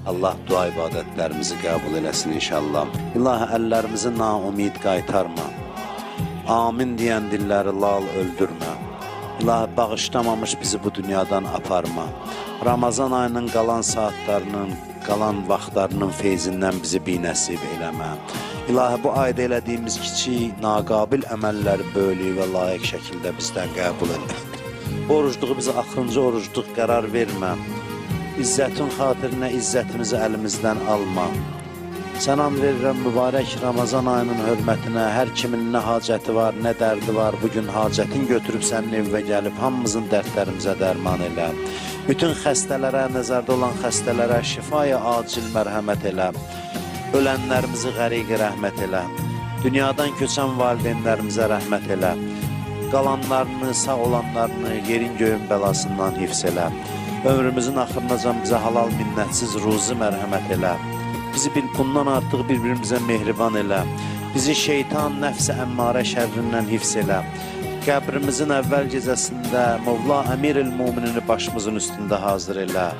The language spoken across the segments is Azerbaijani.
Allah dua ibadətlərimizi qəbul eləsin inşallah. İlahi, əllərimizi naumid qaytarma. Amin deyən dilləri lal öldürmə. İlahi, bağışlamamış bizi bu dünyadan aparma. Ramazan ayının qalan saatlarının, qalan vaxtlarının feyzindən bizi binəsib eləmə. İlahi, bu ayda elədiyimiz kiçik, naqabil əməlləri böylü və layiq şəkildə bizdən qəbul elə. Orucluğu bizə axırıncı orucluq qərar vermə. İzzətin xatirinə izzətimizi əlimizdən alma. Sən and verirəm mübarək Ramazan ayının hörmətinə, hər kimin nə hacəti var, nə dərdi var, bugün hacətin götürüb sənin evə gəlib, hamımızın dərdlərimizə dərman elə. Bütün xəstələrə, nəzərdə olan xəstələrə şifaya acil mərhəmət elə. Ölənlərimizi qəriq rəhmət elə. Dünyadan köçən valideynlərimizə rəhmət elə. Qalanlarını, sağ olanlarını yerin göyün bəlasından hifz elə. Ömrümüzün axırınacan bizə halal minnətsiz ruzi mərhəmət elə. Bizi bundan artıq bir-birimizə mehriban elə. Bizi şeytan, nəfs-i əmmarə şərrindən hifz elə. Qəbrimizin əvvəl gecəsində Mövla Əmir-il-Muminini başımızın üstündə hazır elə.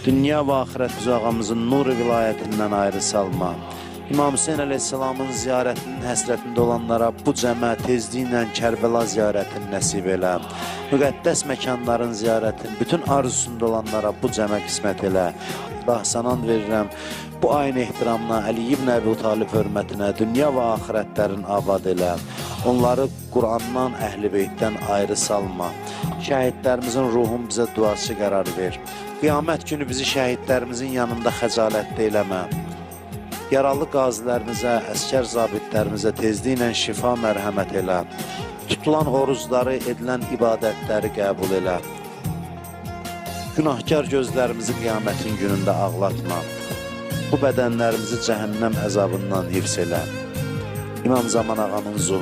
Dünya və axirət üzü ağamızın nur-u vilayətindən ayrı salma. İmam Hüseyin əleyhissalamın ziyarətinin həsrətində olanlara bu cəmə tezliklə Kərbəla ziyarətini nəsib elə. Müqəddəs məkanların ziyarətini bütün arzusunda olanlara bu cəmə qismət elə. Allah sanan verirəm, bu ayın ehtiramına Əli ibn Əbi Talib hörmətinə dünya və axirətlərin abad elə. Onları Qur'andan, Əhl-i Beytdən ayrı salma. Şəhidlərimizin ruhun bizə duası qərar ver. Qiyamət günü bizi şəhidlərimizin yanında xəcalətdə eləmə. Yaralı qazilərimizə, əskər zabitlərimizə tezliklə şifa mərhəmət elə. Tutulan oruzları, edilən ibadətləri qəbul elə. Günahkar gözlərimizi qiyamətin günündə ağlatma. Bu bədənlərimizi cəhənnəm əzabından hifz elə. İmam Zaman ağamın zuhuru